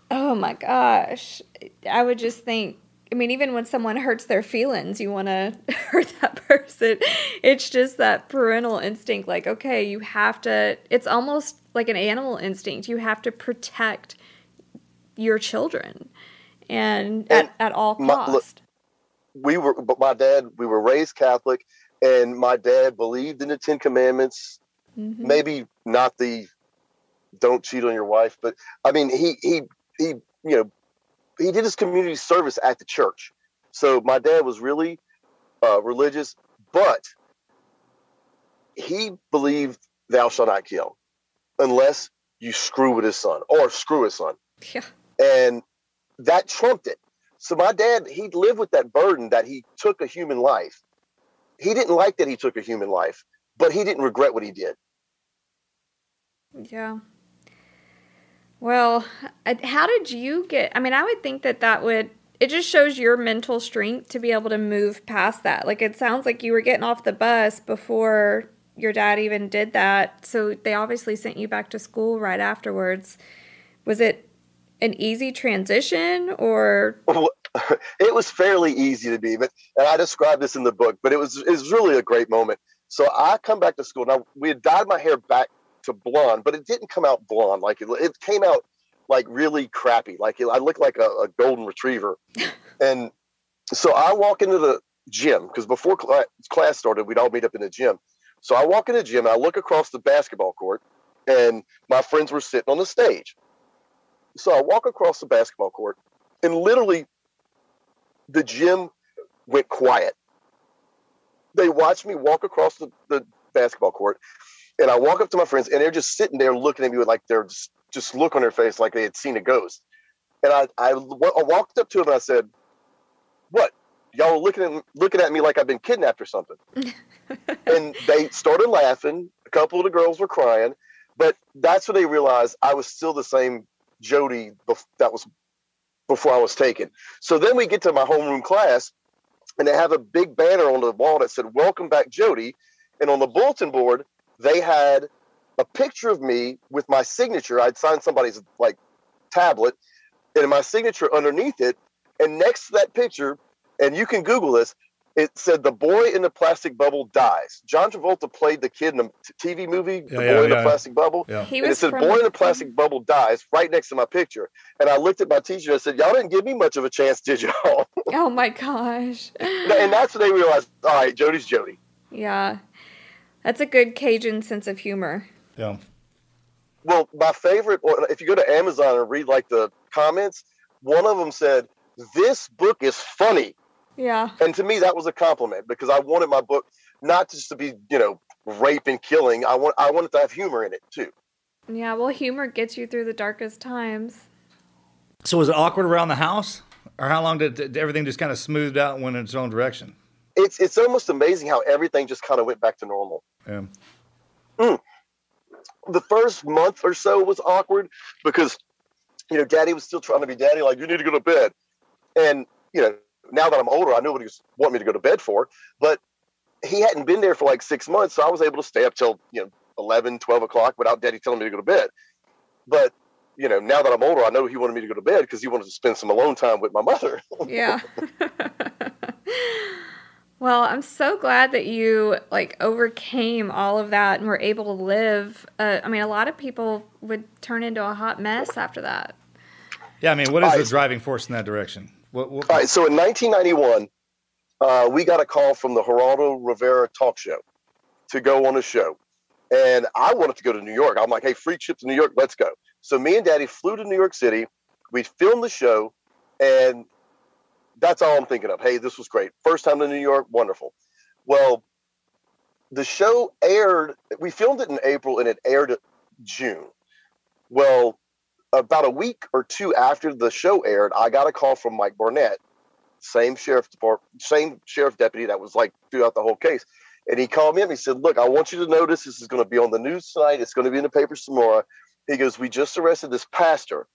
oh my gosh. I would just think, I mean, even when someone hurts their feelings, you want to hurt that person. It's just that parental instinct. Like, okay, you have to, it's almost like an animal instinct. You have to protect your children and at all cost. We were raised Catholic, and my dad believed in the 10 Commandments. Mm-hmm. Maybe not the don't cheat on your wife, but I mean, he did his community service at the church. So my dad was really religious, but he believed thou shalt not kill unless you screw with his son or screw his son. Yeah. And that trumped it. So my dad, he lived with that burden that he took a human life. He didn't like that he took a human life, but he didn't regret what he did. Yeah. Well, how did you get, I mean, I would think that would, it just shows your mental strength to be able to move past that. Like, it sounds like you were getting off the bus before your dad even did that. So they obviously sent you back to school right afterwards. Was it an easy transition, or? It was fairly easy to be, and I described this in the book, but it was really a great moment. So I come back to school. Now, we had dyed my hair back to blonde, but it didn't come out blonde. Like it came out like really crappy. Like I looked like a golden retriever. And so I walk into the gym, because before class started, we'd all meet up in the gym. So I walk in the gym, and I look across the basketball court, and my friends were sitting on the stage. So I walk across the basketball court, and literally the gym went quiet. They watched me walk across the basketball court, and I walk up to my friends, and they're just sitting there looking at me with like their just look on their face like they had seen a ghost. And I walked up to them and I said, "What? Y'all are looking at me like I've been kidnapped or something?" And they started laughing. A couple of the girls were crying, but that's when they realized I was still the same Jody that was before I was taken. So then we get to my homeroom class, and they have a big banner on the wall that said, "Welcome back, Jody." And on the bulletin board, they had a picture of me with my signature. I'd signed somebody's like tablet, and my signature underneath it. And next to that picture, and you can Google this, it said, "The boy in the plastic bubble dies." John Travolta played the kid in a TV movie, The Boy in the Plastic Bubble. Yeah. He And was it said, from "Boy in the Plastic Bubble dies," right next to my picture. And I looked at my teacher and I said, "Y'all didn't give me much of a chance, did y'all?" Oh my gosh. And that's when they realized, all right, Jody's Jody. Yeah. That's a good Cajun sense of humor. Yeah. Well, my favorite, if you go to Amazon and read like the comments, one of them said, "This book is funny." Yeah. And to me, that was a compliment, because I wanted my book not just to be, rape and killing. I wanted to have humor in it too. Yeah, well, humor gets you through the darkest times. So was it awkward around the house? Or how long did everything just kind of smoothed out and went in its own direction? It's almost amazing how everything just kind of went back to normal. Yeah. The first month or so was awkward because, Daddy was still trying to be daddy, like, "You need to go to bed." And, now that I'm older, I know what he was wanting me to go to bed for, but he hadn't been there for like 6 months. So I was able to stay up till, 11, 12 o'clock without Daddy telling me to go to bed. But, now that I'm older, I know he wanted me to go to bed because he wanted to spend some alone time with my mother. Yeah. Well, I'm so glad that you overcame all of that and were able to live. A lot of people would turn into a hot mess after that. Yeah, what is the driving force in that direction? All right, so in 1991, we got a call from the Geraldo Rivera talk show to go on a show. And I wanted to go to New York. I'm like, "Hey, free trip to New York, let's go." So me and Daddy flew to New York City. We filmed the show, and that's all I'm thinking of. Hey, this was great. First time to New York, wonderful. Well, the show aired, we filmed it in April, and it aired in June. Well, about a week or two after the show aired, I got a call from Mike Barnett, same sheriff deputy that was like throughout the whole case. And he called me up and he said, "Look, I want you to notice this is going to be on the news tonight. It's going to be in the papers tomorrow." He goes, "We just arrested this pastor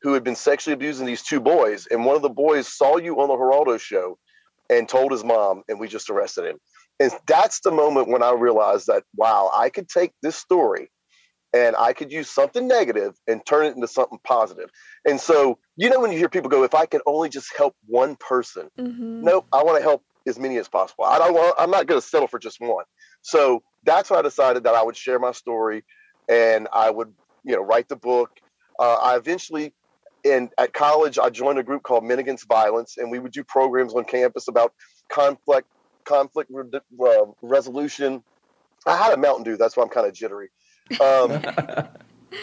who had been sexually abusing these two boys. And one of the boys saw you on the Geraldo show and told his mom, and we just arrested him." And that's the moment when I realized that, wow, I could take this story and I could use something negative and turn it into something positive. And so, when you hear people go, "If I can only just help one person," nope, I want to help as many as possible. I'm not going to settle for just one. So that's why I decided that I would share my story and I would, write the book. I eventually, at college, I joined a group called Men Against Violence, and we would do programs on campus about conflict resolution. I had a Mountain Dew, that's why I'm kind of jittery.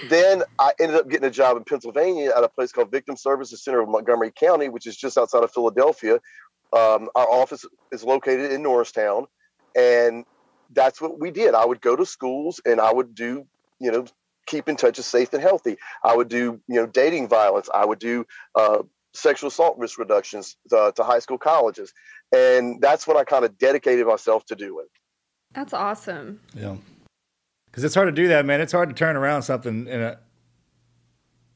Then I ended up getting a job in Pennsylvania at a place called Victim Services Center of Montgomery County, which is just outside of Philadelphia. Our office is located in Norristown, and that's what we did. I would go to schools and I would do, keep in touch as safe and healthy. I would do, dating violence. I would do sexual assault risk reductions to high school colleges. And that's what I kind of dedicated myself to doing. That's awesome. Yeah. Because it's hard to do that, man. It's hard to turn around something in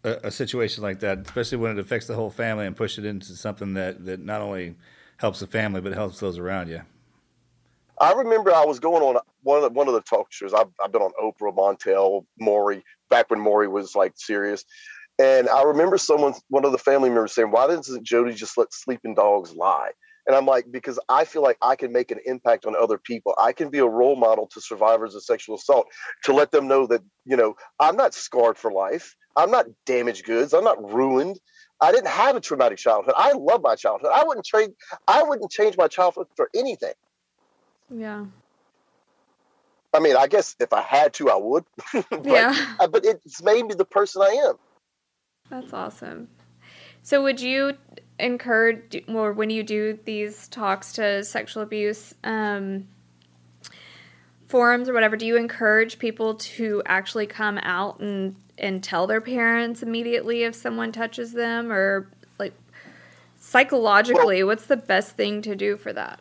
a situation like that, especially when it affects the whole family, and push it into something that not only helps the family, but helps those around you. I remember I was going on one of the talk shows. I've been on Oprah, Montel, Maury, back when Maury was like serious. And I remember one of the family members saying, why doesn't Jody just let sleeping dogs lie? And I'm like, because I feel like I can make an impact on other people. I can be a role model to survivors of sexual assault to let them know that, I'm not scarred for life. I'm not damaged goods. I'm not ruined. I didn't have a traumatic childhood. I love my childhood. I wouldn't change my childhood for anything. Yeah. I mean, I guess if I had to, I would. But it's made me the person I am. That's awesome. So would you encourage, or when you do these talks to sexual abuse forums or whatever, do you encourage people to actually come out and tell their parents immediately if someone touches them? Or like psychologically, what's the best thing to do for that?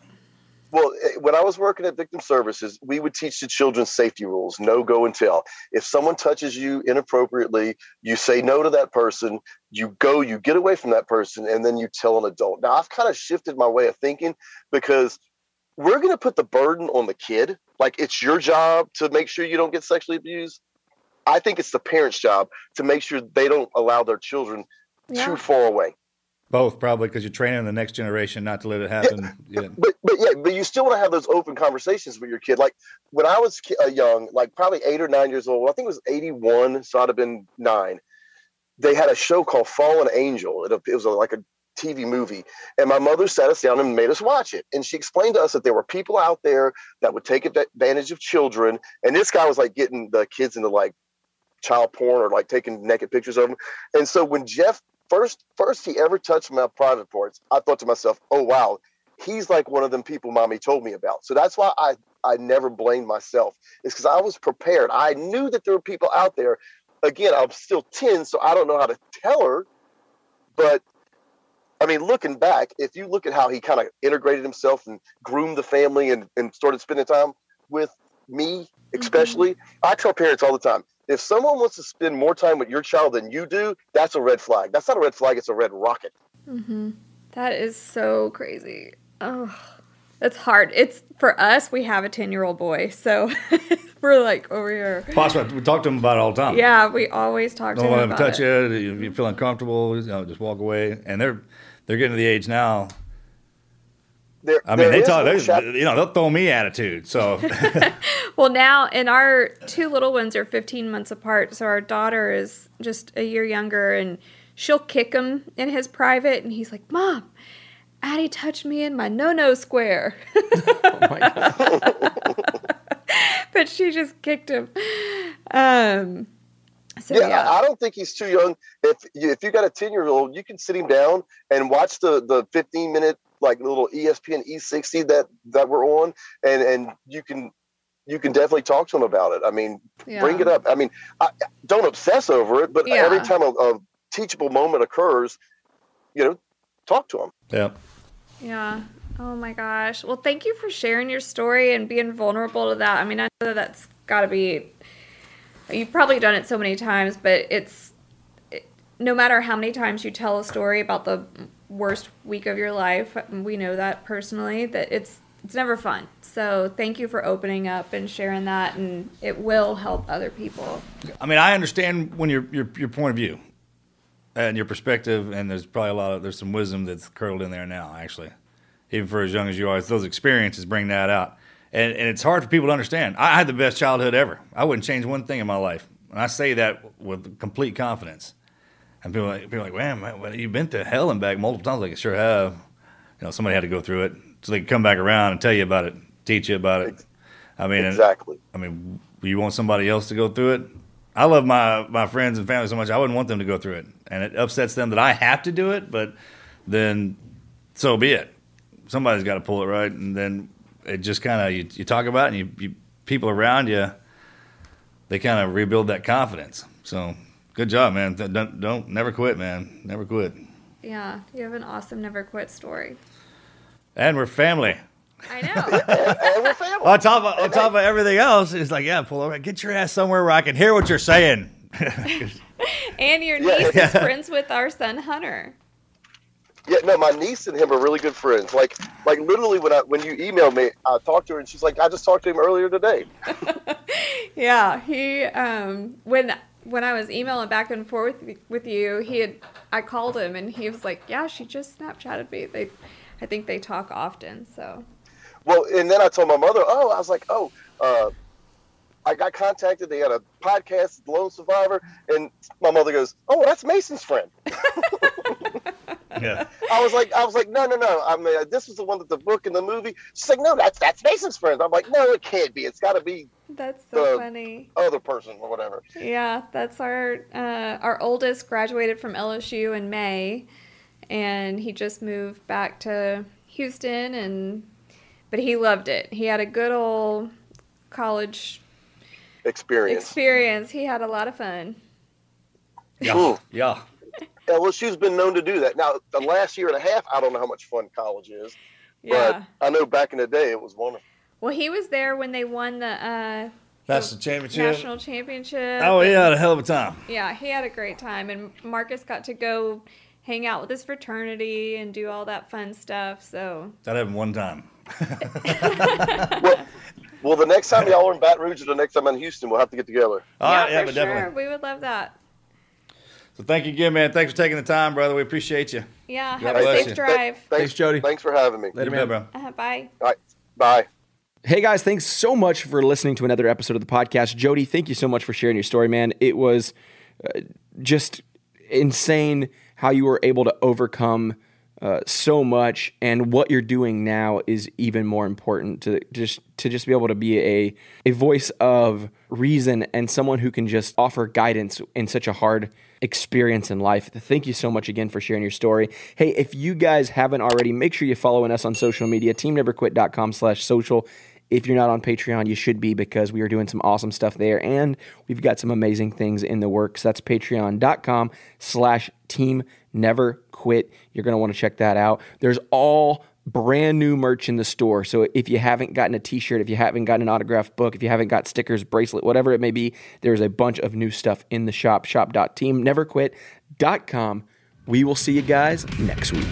Well, when I was working at Victim Services, we would teach the children safety rules, no, go, and tell. If someone touches you inappropriately, you say no to that person, you get away from that person, and then you tell an adult. Now, I've kind of shifted my way of thinking because we're going to put the burden on the kid. Like, it's your job to make sure you don't get sexually abused. I think it's the parent's job to make sure they don't allow their children too far away. Both, probably, because you're training the next generation not to let it happen. Yeah. But you still want to have those open conversations with your kid. Like when I was young, like probably 8 or 9 years old, I think it was 81, so I'd have been 9. They had a show called Fallen Angel. It was like a TV movie. And my mother sat us down and made us watch it. And she explained to us that there were people out there that would take advantage of children. And this guy was like getting the kids into like child porn or like taking naked pictures of them. And so when Jeff first he ever touched my private parts, I thought to myself, oh, wow, he's like one of them people mommy told me about. So that's why I never blamed myself. It's because I was prepared. I knew that there were people out there. Again, I'm still 10, so I don't know how to tell her. But, I mean, looking back, if you look at how he kind of integrated himself and groomed the family and started spending time with me, especially, I tell parents all the time, if someone wants to spend more time with your child than you do, that's a red flag. That's not a red flag. It's a red rocket. Mm-hmm. That is so crazy. Oh, it's hard. It's for us. We have a 10-year-old boy, so we're like over here. Possibly, we talk to him about it all the time. Yeah, we always talk to him about it. Don't let him touch you. You feel uncomfortable. Just walk away. And they're getting to the age now. They talk. They'll throw me attitude. So, well, now, and our 2 little ones are 15 months apart. So our daughter is just a year younger, and she'll kick him in his private, and he's like, "Mom, Addie touched me in my no-no square." Oh my God. But she just kicked him. So I don't think he's too young. If you got a 10-year-old, you can sit him down and watch the 15-minute like little ESPN E60 that we're on, and you can definitely talk to him about it. I mean, bring it up. I mean, don't obsess over it, but every time a teachable moment occurs, talk to him. Yeah. Yeah. Oh my gosh. Well, thank you for sharing your story and being vulnerable to that. I mean, I know that's got to be, you've probably done it so many times, but no matter how many times you tell a story about the worst week of your life, we know that personally, that it's never fun. So thank you for opening up and sharing that, and it will help other people. I mean, I understand when your point of view and your perspective, and there's probably there's some wisdom that's curled in there now, actually. Even for as young as you are, those experiences bring that out. And it's hard for people to understand. I had the best childhood ever. I wouldn't change one thing in my life. And I say that with complete confidence. And people are like, man, you've been to hell and back multiple times. Like, I sure have. Somebody had to go through it. So they can come back around and tell you about it, teach you about it. I mean, exactly. You want somebody else to go through it? I love my friends and family so much, I wouldn't want them to go through it. And it upsets them that I have to do it, but then so be it. Somebody's got to pull it right. And then it just kind of, you talk about it, and you people around you, they kind of rebuild that confidence. So good job, man. Don't never quit, man. Never quit. Yeah, you have an awesome never quit story. And we're family. I know. And we're family. On top of everything else, it's like, pull over. Get your ass somewhere where I can hear what you're saying. And your niece is friends with our son Hunter. Yeah, no, my niece and him are really good friends. Like literally when you emailed me, I talked to her and she's like, I just talked to him earlier today. Yeah, he when when I was emailing back and forth with you, I called him and he was like, yeah, she just Snapchatted me. I think they talk often, so. Well, and then I told my mother, I got contacted. They had a podcast, Lone Survivor, and my mother goes, "Oh, that's Mason's friend." Yeah. I was like, no. I mean, this was the one that the book and the movie. She's like, no, that's Mason's friend. I'm like, no, it can't be. It's got to be. That's so funny. Other person or whatever. Yeah, that's our oldest graduated from LSU in May, and he just moved back to Houston, but he loved it. He had a good old college experience. He had a lot of fun. Yeah. Yeah. Yeah, well, she's been known to do that. Now, the last year and a half, I don't know how much fun college is, but I know back in the day it was wonderful. Well, he was there when they won the national championship. Oh, he had a hell of a time. Yeah, he had a great time, and Marcus got to go hang out with his fraternity and do all that fun stuff. So that happened one time. Well, the next time y'all are in Baton Rouge or the next time I'm in Houston, we'll have to get together. Yeah, for sure. We would love that. So thank you again, man. Thanks for taking the time, brother. We appreciate you. Yeah, have a safe drive. Thanks, Jody. Thanks for having me. Later, man. Bro. Bye. All right, bye. Hey, guys, thanks so much for listening to another episode of the podcast. Jody, thank you so much for sharing your story, man. It was just insane how you were able to overcome so much, and what you're doing now is even more important to just be able to be a voice of reason and someone who can just offer guidance in such a hard experience in life. Thank you so much again for sharing your story. Hey, if you guys haven't already, make sure you're following us on social media, teamneverquit.com/social. If you're not on Patreon, you should be, because we are doing some awesome stuff there, and we've got some amazing things in the works. That's patreon.com/teamneverquit. You're going to want to check that out. There's all brand new merch in the store. So if you haven't gotten a t-shirt, if you haven't gotten an autographed book, if you haven't got stickers, bracelet, whatever it may be, there's a bunch of new stuff in the shop, shop.teamneverquit.com. We will see you guys next week.